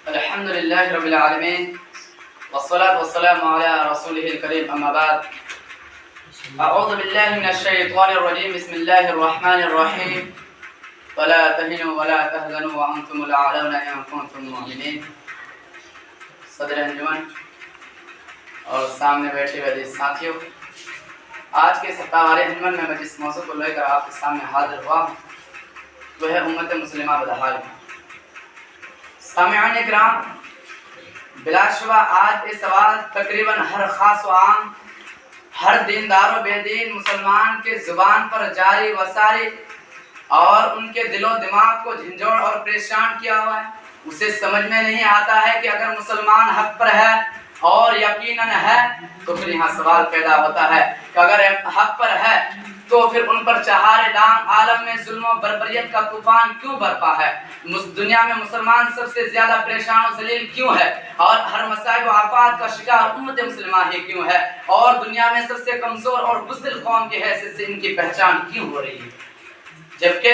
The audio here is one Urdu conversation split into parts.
الحمد للہ رب العالمین والصلاة والسلام علی رسولہ الکریم اما بعد اعوذ باللہ من الشیطان الرجیم بسم اللہ الرحمن الرحیم ولا تهنوا ولا تحزنوا وانتم الاعلون ان کنتم مؤمنین۔ صدر انجمن اور سامنے بیٹھے ہوئے عزیز ساتھیوں، آج کے 17واں انجمن میں جس موضوع کو لے کر آپ کے سامنے حاضر ہوا ہوں وہ ہے امت مسلمہ بدحال میں۔ سامعین کرام، بلا شبہ آج یہ سوال تقریباً ہر خاص و عام، ہر دیندار و بے دین مسلمان کے زبان پر جاری و ساری اور ان کے دل و دماغ کو جھنجھوڑ اور پریشان کیا ہوا ہے۔ اسے سمجھ میں نہیں آتا ہے کہ اگر مسلمان حق پر ہے اور یقیناً ہے تو پھر یہاں سوال پیدا ہوتا ہے کہ اگر حق پر ہے تو پھر ان پر چہار دام عالم میں ظلم و بربریت کا طوفان کیوں برپا ہے؟ دنیا میں مسلمان سب سے زیادہ پریشان و ذلیل کیوں ہے؟ اور ہر مصائب و آفات کا شکار امت مسلمہ ہی کیوں ہے؟ اور دنیا میں سب سے کمزور اور بزدل قوم کی حیثیت سے ان کی پہچان کیوں ہو رہی ہے؟ جبکہ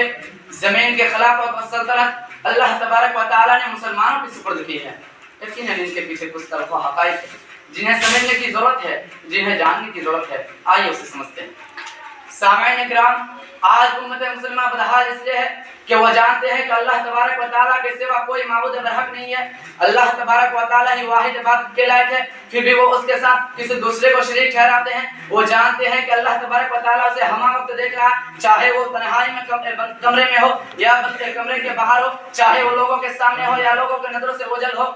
زمین کے خلافت و سلطنت اللہ تبارک و تعالیٰ نے مسلمانوں کی سپرد کی ہے۔ یقیناً ان کے پیچھے کچھ طرف و حقائق ہے جنہیں سمجھنے کی ضرورت ہے، جنہیں جاننے کی ضرورت ہے۔ آئیے اسے سمجھتے ہیں۔ سامعین اکرام، آج امت مسلمہ بدحال اس لیے ہے کہ وہ جانتے ہیں کہ اللہ تبارک و تعالیٰ کے سوا کوئی معبود برحق نہیں ہے۔ اللہ تبارک و تعالیٰ ہی واحد عبادت کے لائق ہے، پھر بھی وہ اس کے ساتھ کسی دوسرے کو شریک ٹھہراتے ہیں۔ وہ جانتے ہیں کہ اللہ تبارک و تعالیٰ اسے ہمہ وقت دیکھ رہا ہے، چاہے وہ تنہائی میں کمرے میں ہو یا کمرے کے باہر ہو، چاہے وہ لوگوں کے سامنے ہو یا لوگوں کے نظروں سے اوجھل ہو۔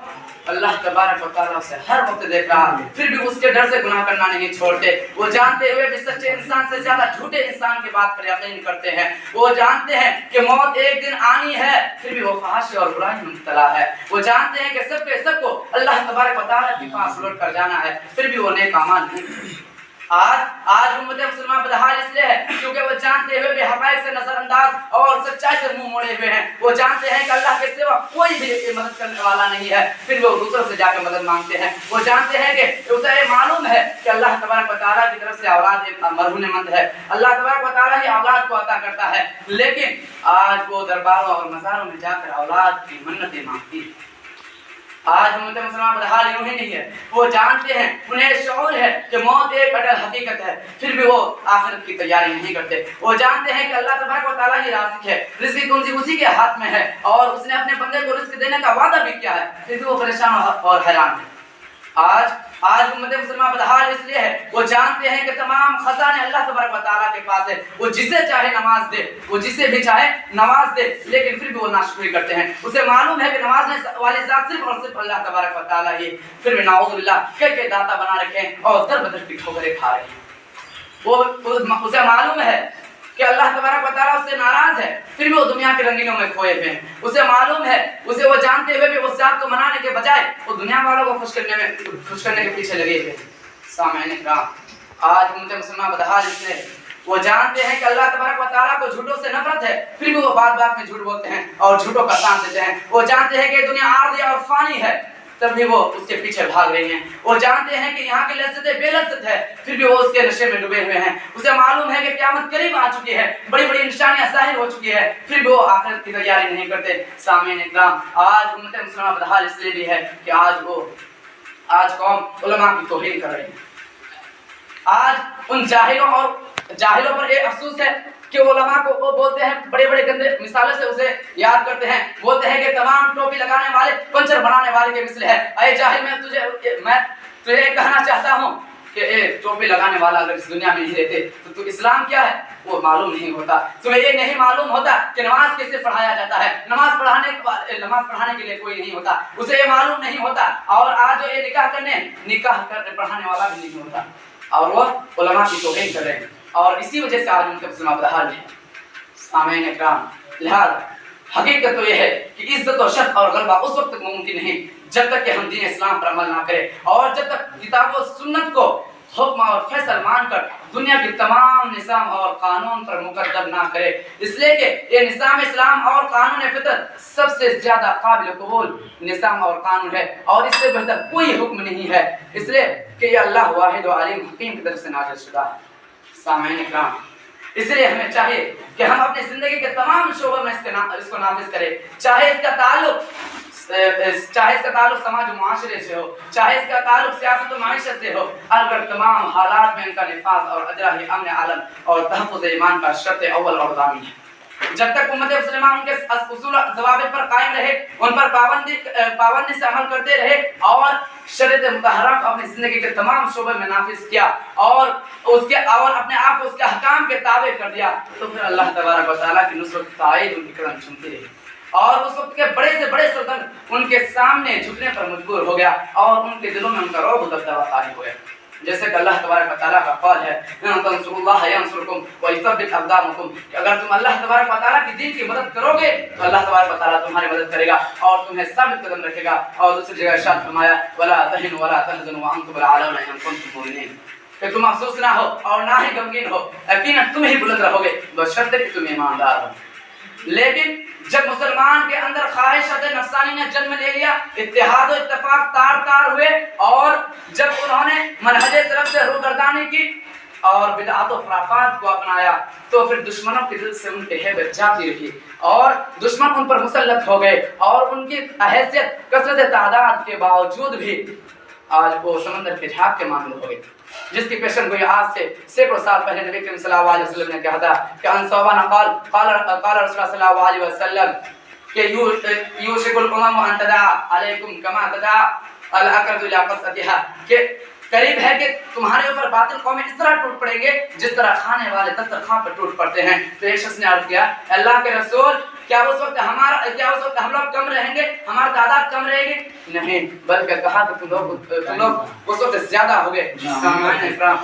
اللہ تبارک و تعالیٰ اسے ہر وقت دیکھ رہا ہے، پھر بھی اس کے ڈر سے گناہ کرنا نہیں چھوڑتے۔ وہ جانتے ہوئے بھی سچے انسان سے زیادہ جھوٹے انسان کی بات پر یقین کرتے ہیں۔ وہ جانتے ہیں کہ موت ایک دن آنی ہے، پھر بھی وہ فحش اور برائی میں مبتلا ہے۔ وہ جانتے ہیں کہ سب کے سب کو اللہ تبارک و تعالیٰ کے پاس لوٹ کر جانا ہے، پھر بھی وہ نیک اعمال نہیں کرتے۔ آج امت مسلمہ بدحال اس لیے ہے کیونکہ وہ جانتے ہوئے بھی حقائق سے نظر انداز اور سچائی سے منہ موڑے ہوئے ہیں۔ وہ جانتے ہیں کہ اللہ کے سوا کوئی بھی مدد کرنے والا نہیں ہے، پھر وہ دوسروں سے جا کے مدد مانگتے ہیں۔ وہ جانتے ہیں کہ اسے یہ معلوم ہے کہ اللہ تبارک و تعالیٰ کی طرف سے اولاد مرہون مند ہے، اللہ تبارک و تعالیٰ ہی اولاد کو عطا کرتا ہے، لیکن آج وہ درباروں اور مزاروں میں جا کر اولاد کی منتیں مانگتی ہے۔ آج امت مسلمہ بدحال یوں ہی نہیں ہے، وہ جانتے ہیں، انہیں شعور ہے کہ موت ایک اٹل حقیقت ہے، پھر بھی وہ آخرت کی تیاری نہیں کرتے۔ وہ جانتے ہیں کہ اللہ تبارک و تعالیٰ ہی رازق ہے، رزق کنزی اسی کے ہاتھ میں ہے اور اس نے اپنے بندے کو رزق دینے کا وعدہ بھی کیا ہے، پھر بھی وہ پریشان اور حیران ہے۔ آج امت مسلمہ بدحال اس لیے ہے، وہ جانتے ہیں کہ تمام خزانے اللہ تبارک و تعالیٰ کے پاس ہے، وہ جسے چاہے نماز دے، وہ جسے بھی چاہے نواز دے، لیکن پھر بھی وہ ناشکری کرتے ہیں۔ اسے معلوم ہے کہ نوازنے والی ذات صرف اور صرف اللہ تبارک و تعالیٰ ہی، پھر بھی نعوذ باللہ کئی داتا بنا رکھے ہیں اور در بدر کی ٹھوکریں کھا رہے ہیں۔ اسے معلوم ہے کہ اللہ تبارک و تعالیٰ اس سے ناراض ہے، پھر بھی وہ دنیا کے رنگینوں میں کھوئے ہوئے ہیں۔ اسے معلوم ہے، اسے وہ جانتے ہوئے بھی اس ذات کو منانے کے بجائے وہ دنیا والوں کو خوش کرنے کے پیچھے لگے ہوئے ہیں۔ سامعین اکرام، آج امت مسلمہ بدحال اس لیے وہ جانتے ہیں کہ اللہ تبارک و تعالیٰ کو جھوٹوں سے نفرت ہے، پھر بھی وہ بات بات میں جھوٹ بولتے ہیں اور جھوٹوں کا ساتھ دیتے ہیں۔ وہ جانتے ہیں کہ دنیا عارضی اور فانی ہے، تب بھی وہ اس کے پیچھے بھاگ رہی ہیں۔ وہ جانتے ہیں کہ یہاں کی لذتیں بے لذت ہے، پھر بھی وہ اس کے نشے میں ڈوبے ہوئے ہیں۔ اسے معلوم ہے کہ قیامت قریب آ چکی ہے، بڑی بڑی نشانیاں ظاہر ہو چکی ہے، پھر بھی وہ آخرت کی تیاری نہیں کرتے۔ سامعین اکرام، آج امت مسلمہ بدحال اس لیے بھی ہے کہ آج قوم علماء کی توہین کر رہی ہے۔ آج ان جاہلوں پر ایک افسوس ہے کہ علماء کو وہ بولتے ہیں، بڑے بڑے گندے مثالوں سے اسے یاد کرتے ہیں، بولتے ہیں کہ تمام ٹوپی لگانے والے پنچر بنانے والے کے مثل ہے۔ اے جاہل، میں تجھے کہنا چاہتا ہوں کہ اے ٹوپی لگانے والا اگر اس دنیا میں نہیں رہتے تو اسلام کیا ہے وہ معلوم نہیں ہوتا۔ تمہیں یہ نہیں معلوم ہوتا کہ نماز کیسے پڑھایا جاتا ہے، نماز پڑھانے کے لیے کوئی نہیں ہوتا، اسے یہ معلوم نہیں ہوتا۔ اور آج جو یہ نکاح کرنے پڑھانے والا بھی نہیں ہوتا، اور وہ علماء کی توہین کر رہے ہیں، اور اسی وجہ سے آج ان کے مسلمہ بدحال ہے۔ سامعین اکرام، لہذا حقیقت تو یہ ہے کہ عزت و شرف اور غلبہ اس وقت تک ممکن نہیں جب تک کہ ہم دین اسلام پر عمل نہ کریں، اور جب تک کتاب و سنت کو حکم اور فیصل مان کر دنیا کے تمام نظام اور قانون پر مقدم نہ کرے۔ اس لیے کہ یہ نظام اسلام اور قانون فطرت سب سے زیادہ قابل قبول نظام اور قانون ہے، اور اس سے بہتر کوئی حکم نہیں ہے، اس لیے کہ یہ اللہ واحد و علیم حکیم کی طرف سے نازل شدہ ہے۔ سامعین اکرام، اس لیے ہمیں چاہیے کہ ہم اپنی زندگی کے تمام شعبوں میں اس کو نافذ کریں، چاہے اس کا تعلق سماج و معاشرے سے ہو، چاہے اس کا تعلق سیاست و معیشت سے ہو، اگر تمام حالات میں ان کا نفاذ اور اجرا ہی امن عالم اور تحفظ ایمان کا شرط اول اور ضامن ہے۔ جب تک امت مسلمہ ان کے اصول و ضوابط پر قائم رہے، ان پر پابندی سے عمل کرتے رہے اور شریعت مطہرہ کو اپنی زندگی کے تمام شعبے میں نافذ کیا اور اپنے آپ کو اس کے احکام کے تابع کر دیا، تو پھر اللہ تبارک و تعالیٰ کی نصرت تائید ان کی قدم چومتی رہی اور اس وقت کے بڑے سے بڑے سلطان ان کے سامنے جھکنے پر مجبور ہو گیا اور ان کے دلوں میں ان کا رعب و دبدبہ طاری ہو گیا۔ جیسے کہ اللہ تبارک و تعالیٰ کا قول ہے ان تنصروا اللہ ینصرکم ویثبت اقدامکم، کہ اگر تم اللہ تبارک و تعالیٰ کی دین کی مدد کرو گے تو اللہ تبارک و تعالیٰ تمہاری مدد کرے گا اور تمہیں ثابت قدم رکھے گا۔ اور دوسری جگہ ارشاد فرمایا ولا تهنوا ولا تحزنوا وانتم الاعلون ان کنتم مؤمنین، کہ تم افسوس نہ ہو اور نہ ہی غمگین ہو، یقیناً تم ہی بلند رہو گے بشرطے کہ تم ایماندار ہو۔ لیکن جب مسلمان کے اندر خواہشات نفسانی نے جنم لے لیا، اتحاد و اتفاق تار ہوئے اور جب انہوں نے منہج سلف سے روگردانی کی اور بدعات و خرافات کو اپنایا تو پھر دشمنوں کے دل سے ان کی ہیبت جاتی رہی اور دشمن ان پر مسلط ہو گئے اور ان کی حیثیت کثرت تعداد کے باوجود بھی آج وہ سمندر کے جھاگ کے مانند ہو گئے، جس کی پیشن گوئی آج سے سینکڑوں سال پہلے نبی کریم صلی اللہ علیہ وسلم نے کہا تھا کہ ان صوبان قال رسول اللہ صلی اللہ علیہ وسلم کہ یوشک الامم ان تدعا علیکم کما تدعا الاکرد الى قصتها، کہ قریب ہے کہ تمہارے اوپر باطل قومیں اس طرح ٹوٹ پڑیں گے جس طرح کھانے والے دسترخوان پر ٹوٹ پڑتے ہیں۔ تو ایک شخص نے عرض کیا اللہ کے رسول کیا اس وقت ہم لوگ کم رہیں گے، ہماری تعداد کم رہے گی؟ نہیں، بلکہ کہا کہ تم لوگ اس وقت زیادہ ہو گئے۔ سامعین اکرام،